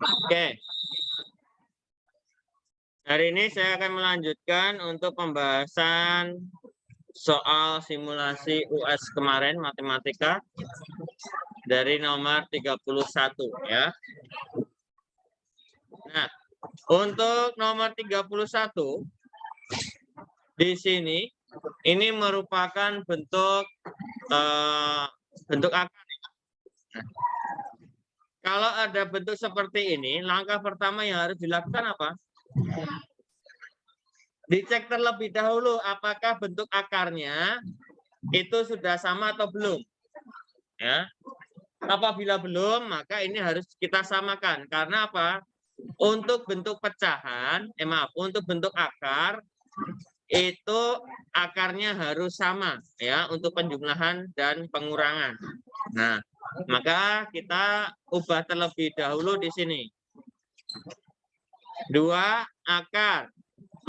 Oke. Hari ini saya akan melanjutkan untuk pembahasan soal simulasi US kemarin matematika dari nomor 31 ya. Nah, untuk nomor 31 di sini ini merupakan bentuk akar. Nah, kalau ada bentuk seperti ini, langkah pertama yang harus dilakukan apa? Dicek terlebih dahulu apakah bentuk akarnya itu sudah sama atau belum. Ya. Apabila belum, maka ini harus kita samakan. Karena apa? Untuk bentuk pecahan, untuk bentuk akar itu akarnya harus sama ya untuk penjumlahan dan pengurangan. Nah, maka kita ubah terlebih dahulu di sini. 2 akar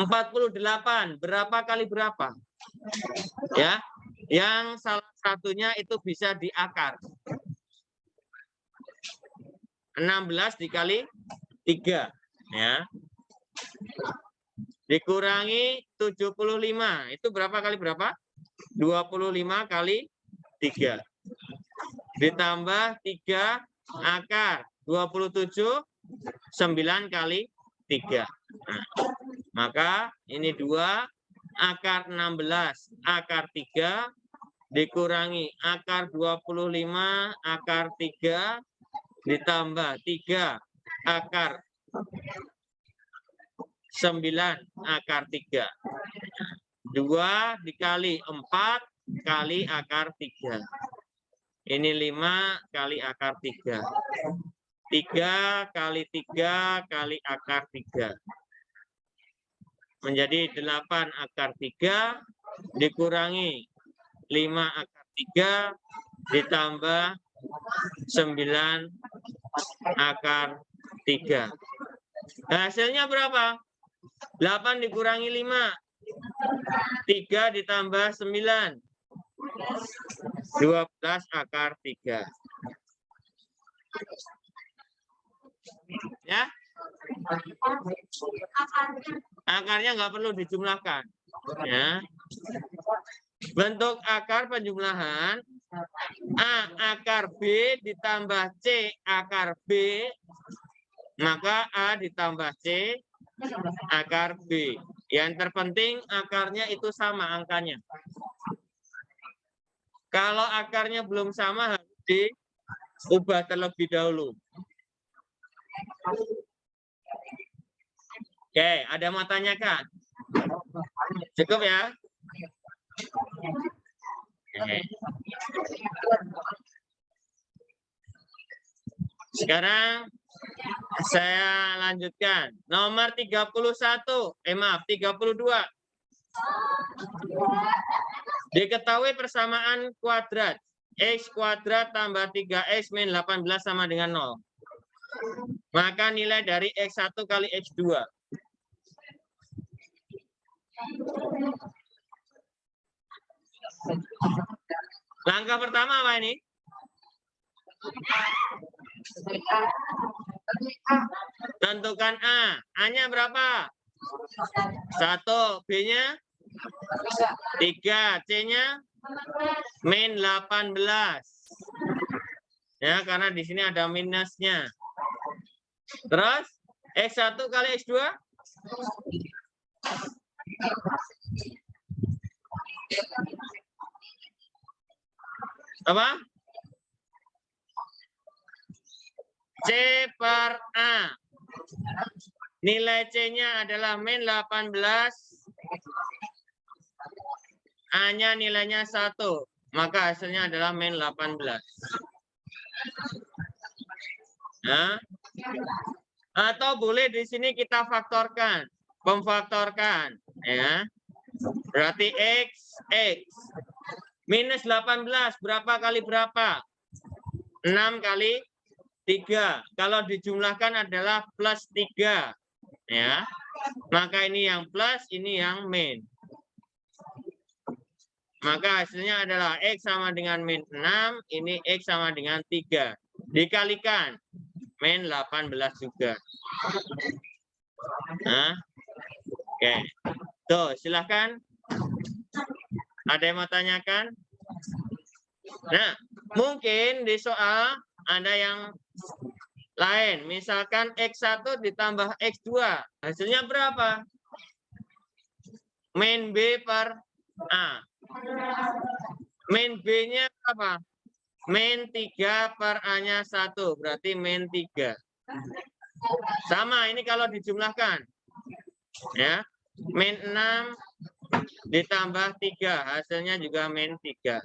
48 berapa kali berapa? Ya, yang salah satunya itu bisa diakar. 16 dikali 3 ya. Dikurangi 75 itu berapa kali berapa? 25 kali 3. Ditambah 3 akar 27 9 kali 3. Nah, maka ini 2 akar 16 akar 3 dikurangi akar 25 akar 3 ditambah 3 akar 9 akar 3. 2 dikali 4 kali akar 3. Ini 5 kali akar 3. 3 kali 3 kali akar 3. Menjadi 8 akar 3 dikurangi 5 akar 3 ditambah 9 akar 3. Hasilnya berapa? 8 dikurangi 5. 3 ditambah 9. 12 akar 3. Ya. Akarnya nggak perlu dijumlahkan. Ya. Bentuk akar penjumlahan A akar B ditambah C akar B, maka A ditambah C akar B. Yang terpenting akarnya itu sama angkanya. Kalau akarnya belum sama harus diubah terlebih dahulu. Oke, ada mau tanyakan? Cukup ya? Oke. Sekarang saya lanjutkan. Nomor 31, maaf, 32. Diketahui persamaan kuadrat. X kuadrat tambah 3X min 18 sama dengan 0. Maka nilai dari X1 kali X2. Langkah pertama apa ini? Tentukan A. A-nya berapa? 1. B-nya? 3. C-nya? Min 18. Ya, karena di sini ada minusnya. Terus, X1 kali X2? Apa? C per A. Nilai C-nya adalah min 18. A-nya nilainya 1. Maka hasilnya adalah min 18. Nah, atau boleh di sini kita faktorkan. Memfaktorkan. Ya. Berarti X. Minus 18. Berapa kali berapa? 6 kali 3. Kalau dijumlahkan adalah plus 3. Ya. Maka ini yang plus, ini yang min. Maka hasilnya adalah X sama dengan min 6. Ini X sama dengan 3. Dikalikan. min 18 juga. Nah, oke. Tuh, silahkan. Ada yang mau tanyakan? Nah, mungkin di soal ada yang lain. Misalkan X1 ditambah X2. Hasilnya berapa? Min B per A. Min B-nya apa? Min 3 per A-nya 1. Berarti min 3. Sama, ini kalau dijumlahkan. Ya, min 6 ditambah 3. Hasilnya juga min 3.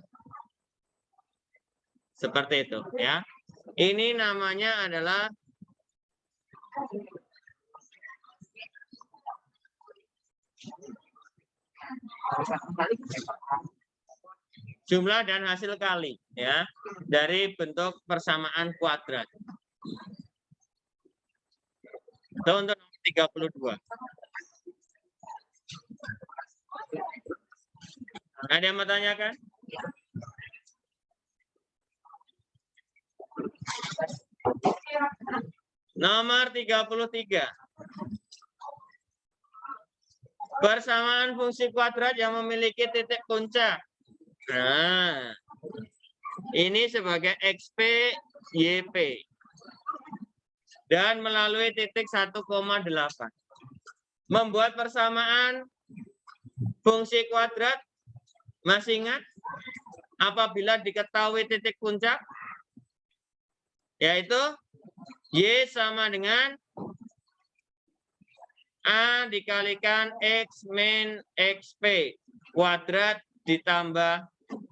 Seperti itu. Ya. Ini namanya adalah jumlah dan hasil kali, ya, dari bentuk persamaan kuadrat. Itu untuk nomor 32. Ada yang mau tanyakan? Nomor 33. Persamaan fungsi kuadrat yang memiliki titik puncak. Nah, ini sebagai XP, YP. Dan melalui titik 1,8. Membuat persamaan fungsi kuadrat, masih ingat? Apabila diketahui titik puncak, yaitu Y sama dengan A dikalikan X min XP kuadrat ditambah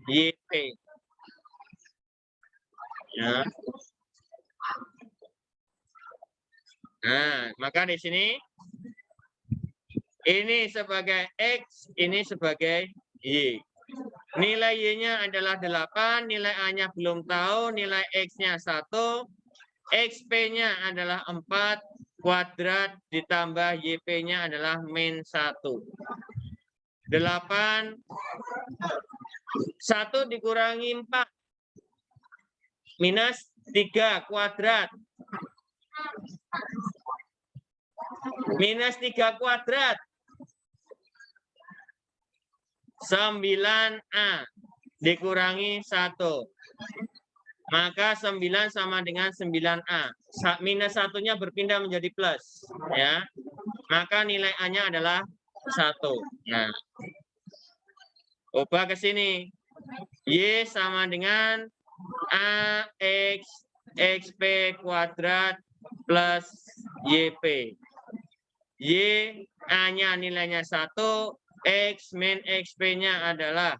YP. Ya. Nah, maka di sini ini sebagai X, ini sebagai Y. Nilai Y-nya adalah 8, nilai A-nya belum tahu, nilai X-nya 1, XP-nya adalah 4, kuadrat ditambah YP-nya adalah min 1. 8, 1 dikurangi 4, minus 3 kuadrat. Minus 3 kuadrat. 9A dikurangi 1. Maka 9 sama dengan 9A. Minus 1-nya berpindah menjadi plus. Ya. Maka nilai A-nya adalah 1. Nah, ubah ke sini. Y sama dengan AX XP kuadrat plus YP. Y A-nya nilainya 1. X min XP-nya adalah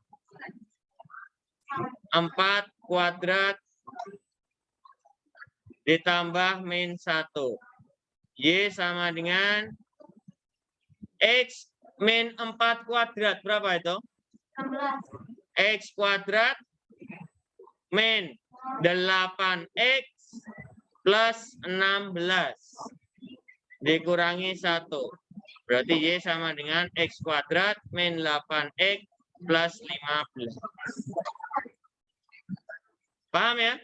4 kuadrat ditambah min 1. Y sama dengan X min 4 kuadrat. Berapa itu? 16. X kuadrat min 8X plus 16. Dikurangi 1. Berarti Y sama dengan X kuadrat min 8X plus 15. Paham ya?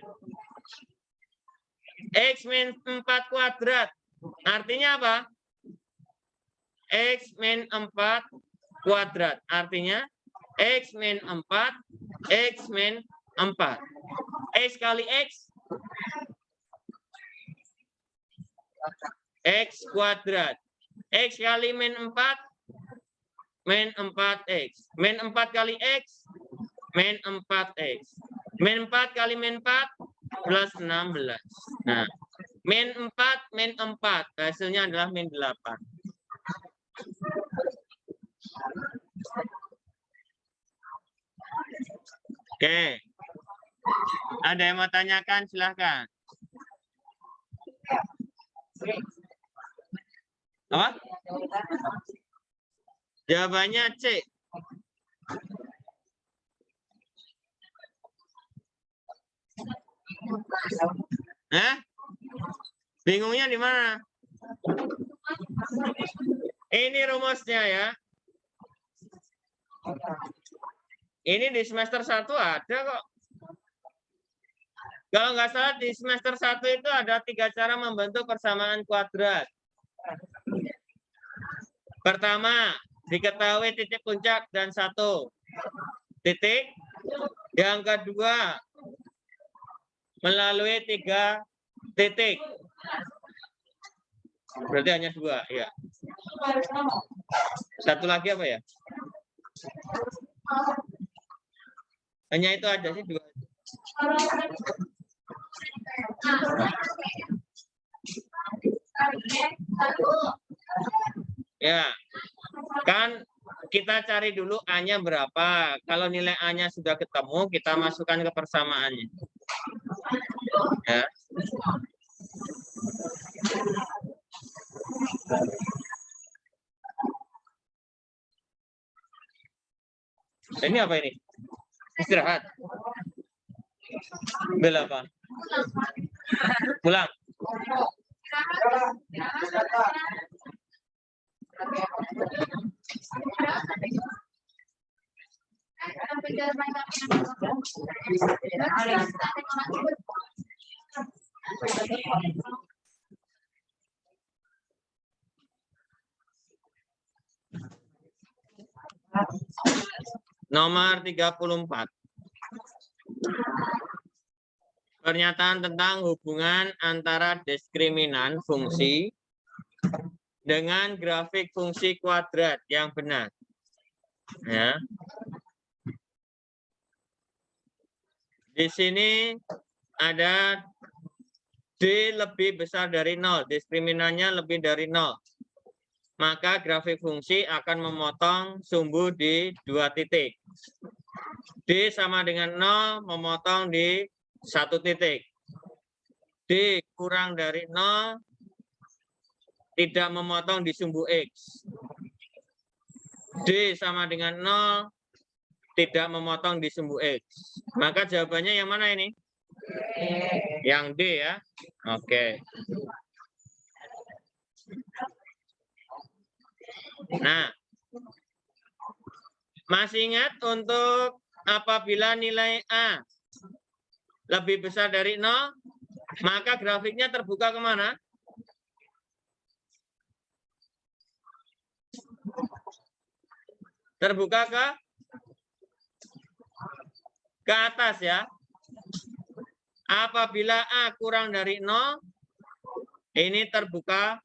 X min 4 kuadrat. Artinya apa? X min 4 kuadrat. Artinya X min 4, X min 4. X kali X. X kuadrat. X kali min 4, min 4X. Min 4 kali X, min 4X. Min 4 kali min 4, plus 16. Nah, min 4, min 4. Hasilnya adalah min 8. Oke. Ada yang mau tanyakan? Silahkan. Apa? Jawabannya C. Hah? Bingungnya di mana? Ini rumusnya ya. Ini di semester 1 ada kok. Kalau nggak salah di semester 1 itu ada 3 cara membentuk persamaan kuadrat. Pertama, diketahui titik puncak dan 1 titik. Yang kedua, melalui 3 titik. Berarti hanya 2, ya. Satu lagi apa ya? Hanya itu aja sih, 2. Ya, kan kita cari dulu A-nya berapa. Kalau nilai A-nya sudah ketemu, kita masukkan ke persamaannya. Ya. Ini apa ini? Istirahat. Bel apa? Pulang. Nomor 34. Pernyataan tentang hubungan antara diskriminan fungsi dengan grafik fungsi kuadrat yang benar. Ya. Di sini ada D lebih besar dari 0, diskriminannya lebih dari 0. Maka grafik fungsi akan memotong sumbu di 2 titik. D sama dengan 0, memotong di 1 titik. D kurang dari 0, tidak memotong di sumbu X. D sama dengan 0, tidak memotong di sumbu X. Maka jawabannya yang mana ini? Yang D ya. Oke. Nah, masih ingat untuk apabila nilai A lebih besar dari 0, maka grafiknya terbuka kemana? Terbuka ke atas ya. Apabila A kurang dari 0, ini terbuka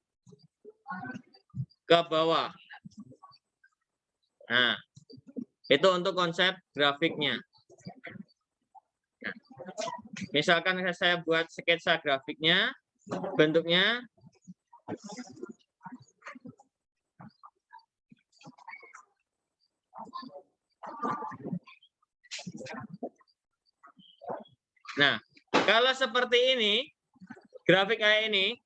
ke bawah. Nah, itu untuk konsep grafiknya. Nah, misalkan saya buat sketsa grafiknya, bentuknya. Nah, kalau seperti ini, grafik kayak ini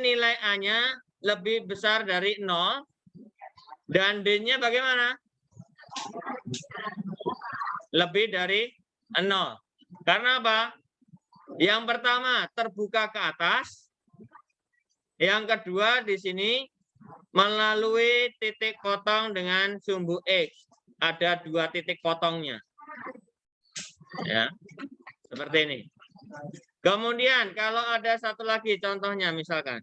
nilai A-nya lebih besar dari 0, dan D-nya bagaimana? Lebih dari 0. Karena apa? Yang pertama, terbuka ke atas. Yang kedua, di sini melalui titik potong dengan sumbu X. Ada 2 titik potongnya. Ya, seperti ini. Kemudian kalau ada satu lagi contohnya misalkan.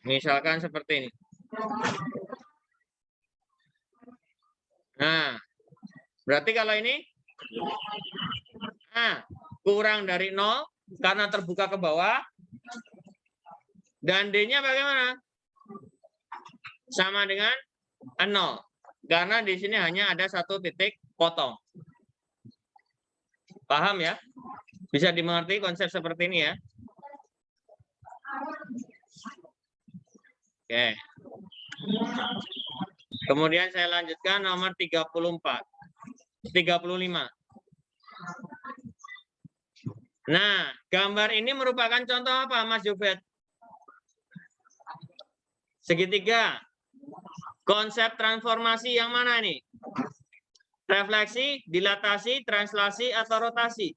Misalkan seperti ini. Nah, berarti kalau ini kurang dari 0 karena terbuka ke bawah. Dan D-nya bagaimana? Sama dengan 0. Karena di sini hanya ada 1 titik potong. Paham ya? Bisa dimengerti konsep seperti ini ya? Oke. Kemudian saya lanjutkan nomor 35. Nah, gambar ini merupakan contoh apa, Mas Jufet? Segitiga. Konsep transformasi yang mana nih? Refleksi, dilatasi, translasi, atau rotasi?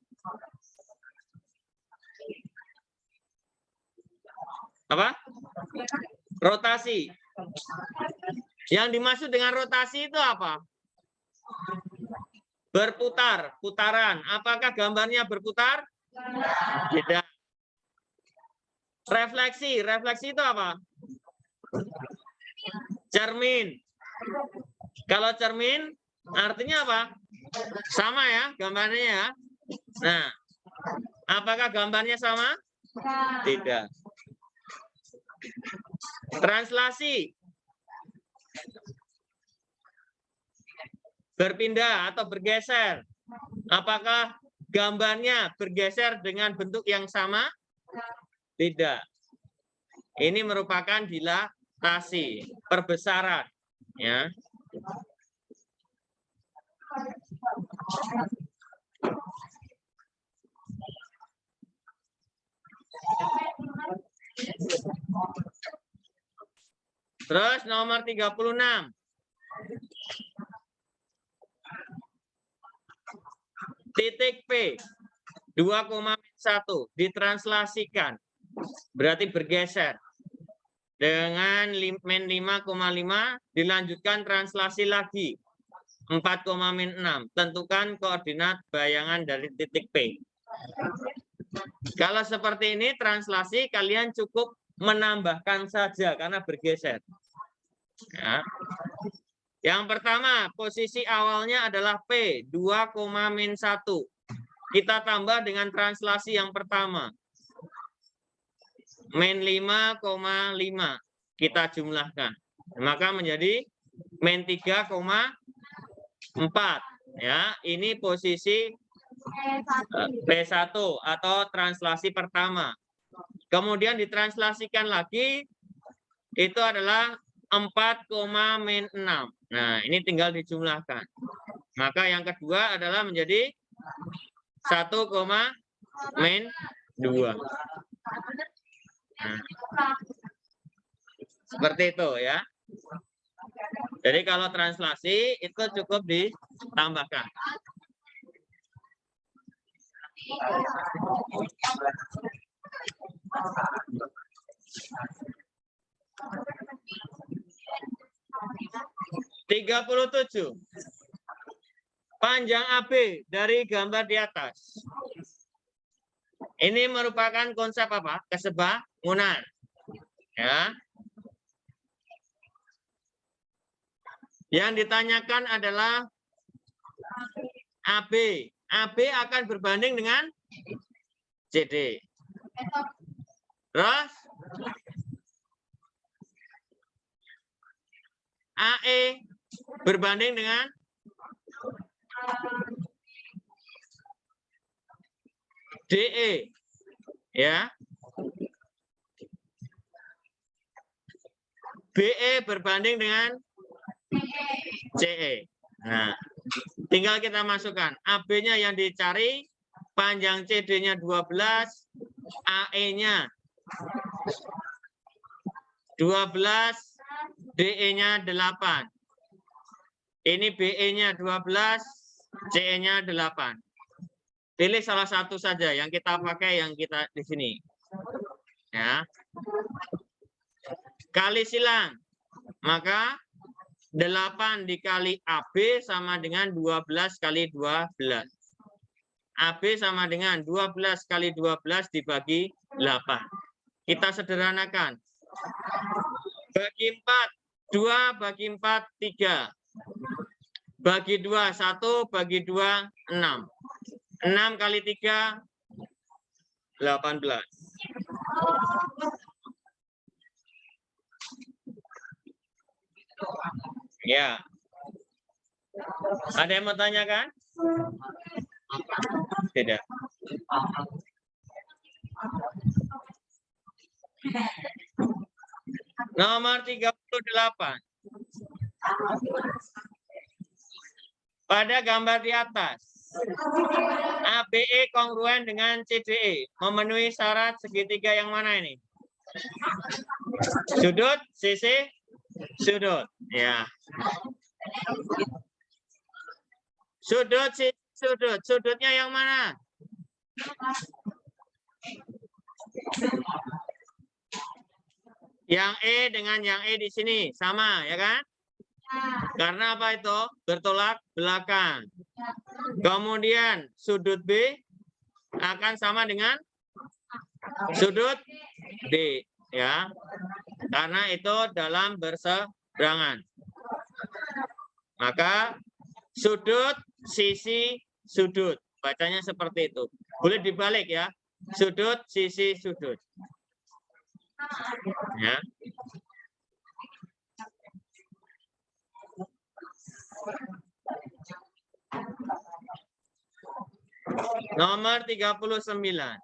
Apa? Rotasi. Yang dimaksud dengan rotasi itu apa? Berputar, putaran. Apakah gambarnya berputar? Tidak. Refleksi, refleksi itu apa? Cermin. Kalau cermin artinya apa? Sama ya gambarnya ya. Nah, apakah gambarnya sama? Tidak. Translasi. Berpindah atau bergeser. Apakah gambarnya bergeser dengan bentuk yang sama? Tidak. Ini merupakan dilatasi, perbesaran, ya. Terus nomor 36. Titik P 2,1 ditranslasikan. Berarti bergeser. Dengan min 5,5 dilanjutkan translasi lagi. 4,6. Tentukan koordinat bayangan dari titik P. Kalau seperti ini translasi kalian cukup menambahkan saja karena bergeser. Ya. Yang pertama, posisi awalnya adalah P 2,-1. Kita tambah dengan translasi yang pertama. Min 5,5 kita jumlahkan. Maka menjadi min 3,4. Ya, ini posisi P1 atau translasi pertama. Kemudian ditranslasikan lagi itu adalah 4,-6. Nah, ini tinggal dijumlahkan. Maka yang kedua adalah menjadi 1,-2. Nah, seperti itu ya. Jadi kalau translasi itu cukup ditambahkan. (37) Panjang AB dari gambar di atas. Ini merupakan konsep apa? Kesebangunan. Ya. Yang ditanyakan adalah AB. AB akan berbanding dengan CD. Terus AE berbanding dengan DE. Ya. BE berbanding dengan CE. Nah, tinggal kita masukkan. AB-nya yang dicari, panjang CD-nya 12, AE-nya 12, DE-nya 8. Ini BE-nya 12, CE-nya 8. Pilih salah satu saja yang kita pakai, yang kita di sini. Ya. Kali silang. Maka 8 dikali AB sama dengan 12 kali 12. AB sama dengan 12 kali 12 dibagi 8. Kita sederhanakan. Bagi 4, 2 bagi 4, 3. Bagi 2, 1 bagi 2, 6. 6 kali 3, 18. Ya. Ada yang mau tanyakan? Tidak. Nomor 38. Pada gambar di atas, ABE kongruen dengan CDE. Memenuhi syarat segitiga yang mana ini? Sudut, sisi, sudut. Ya. Sudut, sisi, sudut. Sudutnya yang mana? Yang E dengan yang E di sini sama, ya kan? Karena apa itu? Bertolak belakang. Kemudian sudut B akan sama dengan sudut D, ya. Karena itu dalam berseberangan. Maka sudut, sisi, sudut. Bacanya seperti itu. Boleh dibalik ya. Sudut, sisi, sudut. Ya. Nomor 39.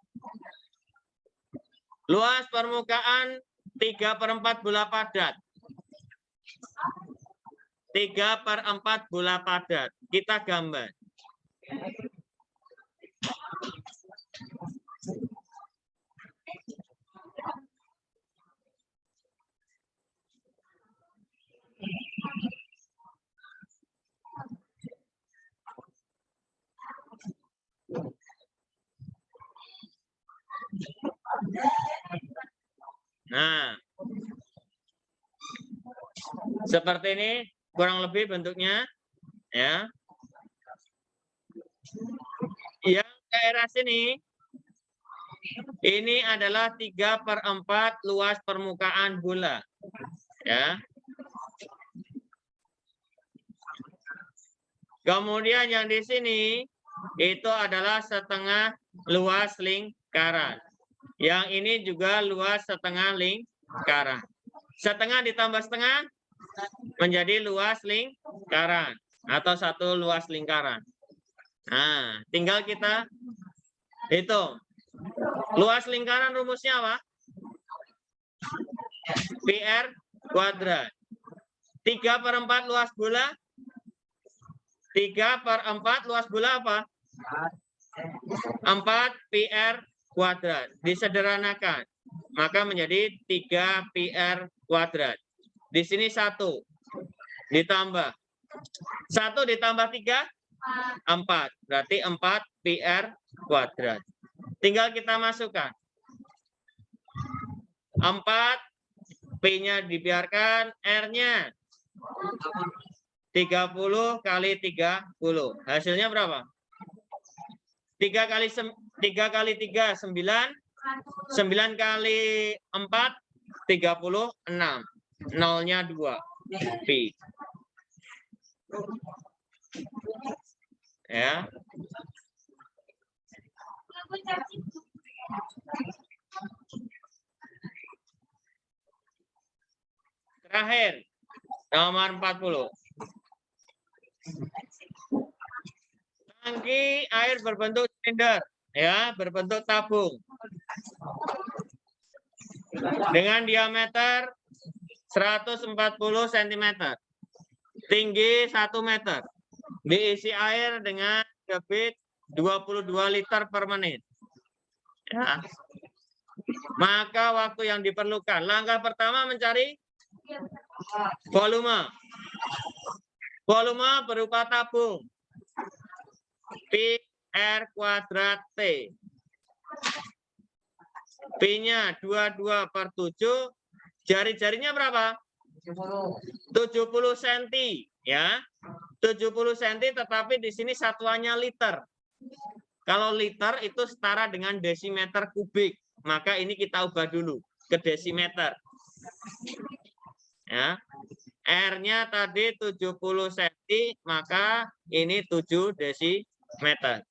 Luas permukaan 3/4 bola padat. 3/4 bola padat. Kita gambar. Nah, seperti ini kurang lebih bentuknya, ya. Yang daerah sini, ini adalah 3/4 luas permukaan bola, ya. Kemudian yang di sini itu adalah setengah luas lingkaran. Yang ini juga luas setengah lingkaran. Setengah ditambah setengah menjadi luas lingkaran atau satu luas lingkaran. Nah, tinggal kita hitung. Luas lingkaran rumusnya apa? PR kuadrat. 3/4 luas bola. 3/4 luas bola apa? 4 PR kuadrat. Disederhanakan. Maka menjadi 3 PR kuadrat. Di sini 1. Ditambah. 1 ditambah 3? 4. Berarti 4 PR kuadrat. Tinggal kita masukkan. 4. P-nya dibiarkan. R-nya 30 kali 30. Hasilnya berapa? 3 kali 3, 9. 9 kali 4, 36. Nolnya 2. Pi. Ya. Terakhir, nomor 40. Tangki air berbentuk silinder, ya, berbentuk tabung. Dengan diameter 140 cm. Tinggi 1 meter. Diisi air dengan debit 22 liter per menit. Ya. Maka waktu yang diperlukan. Langkah pertama mencari volume. Volume berupa tabung. Pi R kuadrat T. P-nya 22/7. Jari-jarinya berapa? 70 cm. Ya. 70 cm, tetapi di sini satuannya liter. Kalau liter itu setara dengan desimeter kubik. Maka ini kita ubah dulu ke desimeter. Ya. R-nya tadi 70 cm, maka ini 7 desimeter.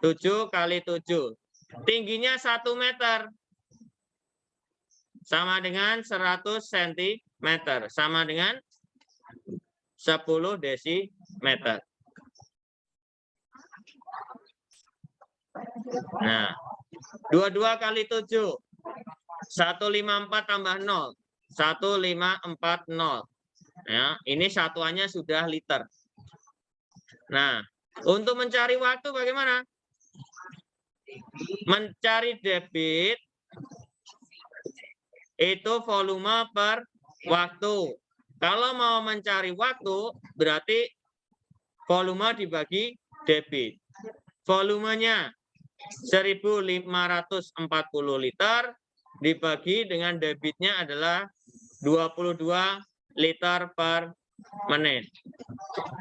7 kali 7. Tingginya 1 meter. Sama dengan 100 cm. Sama dengan 10 desimeter. Nah, 22 kali 7. 154 tambah 0. 1540. Ya, ini satuannya sudah liter. Nah, untuk mencari waktu bagaimana? Mencari debit itu volume per waktu. Kalau mau mencari waktu, berarti volume dibagi debit. Volumenya 1540 liter dibagi dengan debitnya adalah 22 liter per menit.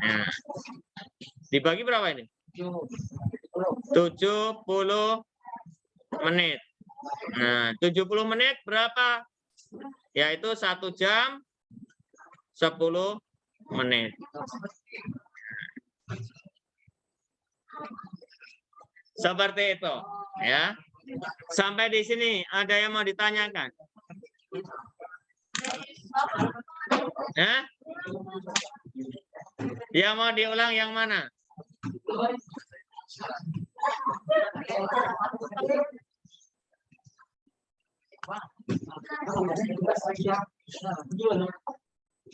Nah, dibagi berapa ini? 70 menit. Nah, 70 menit berapa? Yaitu 1 jam 10 menit. Seperti itu, ya. Sampai di sini ada yang mau ditanyakan? Hah? Yang mau diulang yang mana?